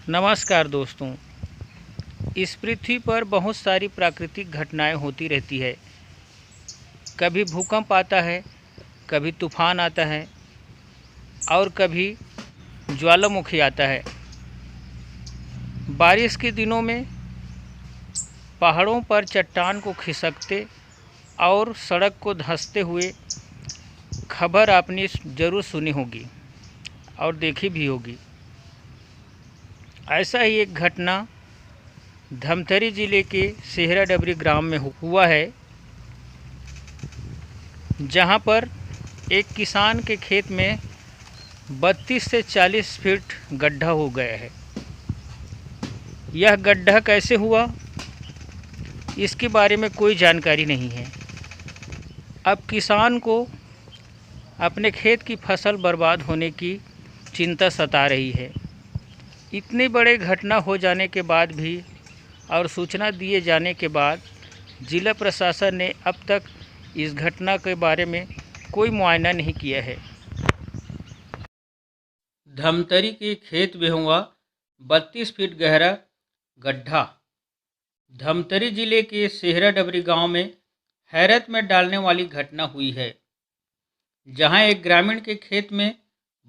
नमस्कार दोस्तों। इस पृथ्वी पर बहुत सारी प्राकृतिक घटनाएं होती रहती है। कभी भूकंप आता है, कभी तूफान आता है और कभी ज्वालामुखी आता है। बारिश के दिनों में पहाड़ों पर चट्टान को खिसकते और सड़क को धंसते हुए खबर आपने ज़रूर सुनी होगी और देखी भी होगी। ऐसा ही एक घटना धमतरी ज़िले के सेहरा डबरी ग्राम में हुआ है, जहां पर एक किसान के खेत में 32 से 40 फीट गड्ढा हो गया है। यह गड्ढा कैसे हुआ, इसके बारे में कोई जानकारी नहीं है। अब किसान को अपने खेत की फसल बर्बाद होने की चिंता सता रही है। इतने बड़े घटना हो जाने के बाद भी और सूचना दिए जाने के बाद जिला प्रशासन ने अब तक इस घटना के बारे में कोई मुआयना नहीं किया है। धमतरी के खेत में हुआ 32 फीट गहरा गड्ढा धमतरी जिले के सेहरा डबरी गांव में हैरत में डालने वाली घटना हुई है, जहां एक ग्रामीण के खेत में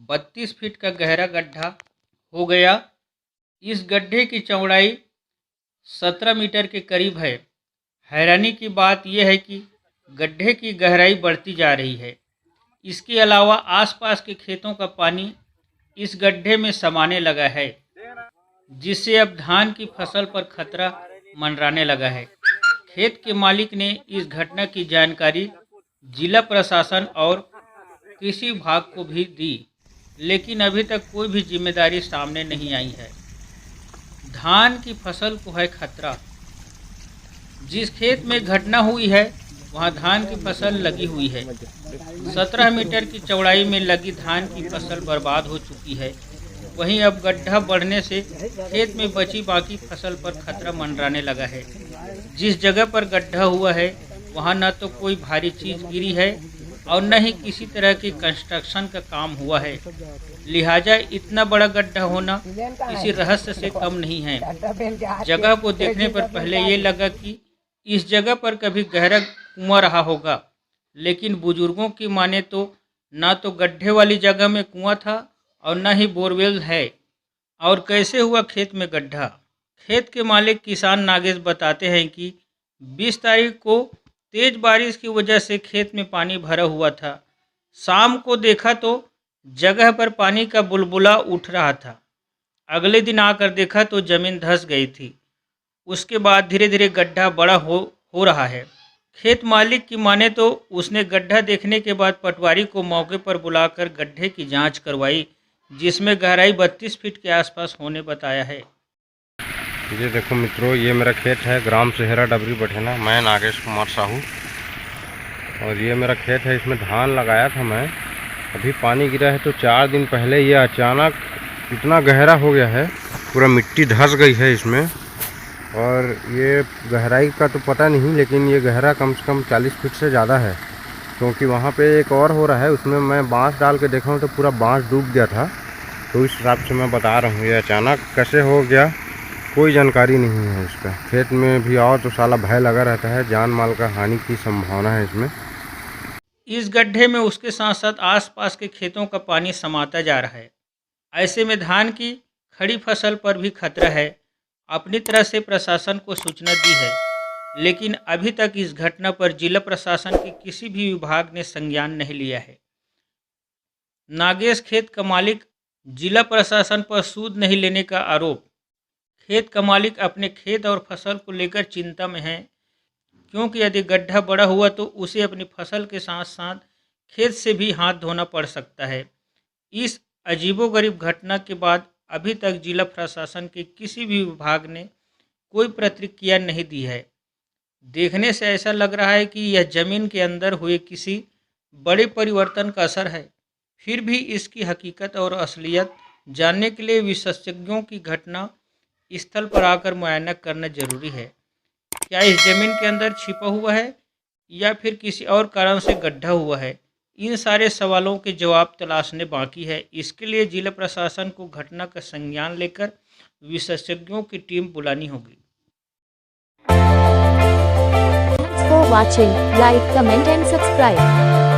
32 फीट का गहरा गड्ढा हो गया। इस गड्ढे की चौड़ाई 17 मीटर के करीब है। हैरानी की बात यह है कि गड्ढे की गहराई बढ़ती जा रही है। इसके अलावा आसपास के खेतों का पानी इस गड्ढे में समाने लगा है, जिससे अब धान की फसल पर खतरा मंडराने लगा है। खेत के मालिक ने इस घटना की जानकारी जिला प्रशासन और कृषि विभाग को भी दी, लेकिन अभी तक कोई भी जिम्मेदारी सामने नहीं आई है। धान की फसल को है खतरा। जिस खेत में घटना हुई है वहां धान की फसल लगी हुई है। 17 मीटर की चौड़ाई में लगी धान की फसल बर्बाद हो चुकी है। वहीं अब गड्ढा बढ़ने से खेत में बची बाकी फसल पर खतरा मंडराने लगा है। जिस जगह पर गड्ढा हुआ है वहां न तो कोई भारी चीज गिरी है और न ही किसी तरह की कंस्ट्रक्शन का काम हुआ है। लिहाजा इतना बड़ा गड्ढा होना किसी रहस्य से कम नहीं है। जगह को देखने पर पहले ये लगा कि इस जगह पर कभी गहरा कुआं रहा होगा, लेकिन बुजुर्गों की माने तो ना तो गड्ढे वाली जगह में कुआं था और न ही बोरवेल है। और कैसे हुआ खेत में गड्ढा? खेत के मालिक किसान नागेश बताते हैं कि 20 तारीख को तेज बारिश की वजह से खेत में पानी भरा हुआ था। शाम को देखा तो जगह पर पानी का बुलबुला उठ रहा था। अगले दिन आकर देखा तो जमीन धंस गई थी। उसके बाद धीरे धीरे गड्ढा बड़ा हो रहा है। खेत मालिक की माने तो उसने गड्ढा देखने के बाद पटवारी को मौके पर बुलाकर गड्ढे की जांच करवाई, जिसमें गहराई 32 फीट के आसपास होने बताया है। ये देखो मित्रों, ये मेरा खेत है, ग्राम सेहरा डबरी बठेना। मैं नागेश कुमार साहू और ये मेरा खेत है। इसमें धान लगाया था मैं। अभी पानी गिरा है तो 4 दिन पहले ये अचानक इतना गहरा हो गया है, पूरा मिट्टी धंस गई है इसमें। और ये गहराई का तो पता नहीं, लेकिन ये गहरा कम से कम 40 फीट से ज़्यादा है, क्योंकि वहाँ पे एक और हो रहा है। उसमें मैं बांस डाल के देखा हूँ तो पूरा बांस डूब गया था। तो इस हिसाब से मैं बता रहा हूँ, ये अचानक कैसे हो गया कोई जानकारी नहीं है इसका। खेत में भी आओ तो साला भय लगा रहता है, जान माल का हानि की संभावना है इसमें। इस गड्ढे में उसके साथ साथ आसपास के खेतों का पानी समाता जा रहा है। ऐसे में धान की खड़ी फसल पर भी खतरा है। अपनी तरह से प्रशासन को सूचना दी है, लेकिन अभी तक इस घटना पर जिला प्रशासन के किसी भी विभाग ने संज्ञान नहीं लिया है। नागेश खेत का मालिक जिला प्रशासन पर सूद नहीं लेने का आरोप। खेत का मालिक अपने खेत और फसल को लेकर चिंता में है, क्योंकि यदि गड्ढा बड़ा हुआ तो उसे अपनी फसल के साथ साथ खेत से भी हाथ धोना पड़ सकता है। इस अजीबोगरीब घटना के बाद अभी तक जिला प्रशासन के किसी भी विभाग ने कोई प्रतिक्रिया नहीं दी है। देखने से ऐसा लग रहा है कि यह जमीन के अंदर हुए किसी बड़े परिवर्तन का असर है। फिर भी इसकी हकीकत और असलियत जानने के लिए विशेषज्ञों की घटना स्थल पर आकर मुआयना करना जरूरी है। क्या इस जमीन के अंदर छिपा हुआ है या फिर किसी और कारण से गड्ढा हुआ है, इन सारे सवालों के जवाब तलाशने बाकी है। इसके लिए जिला प्रशासन को घटना का संज्ञान लेकर विशेषज्ञों की टीम बुलानी होगी। Thanks for watching. Like, comment and subscribe.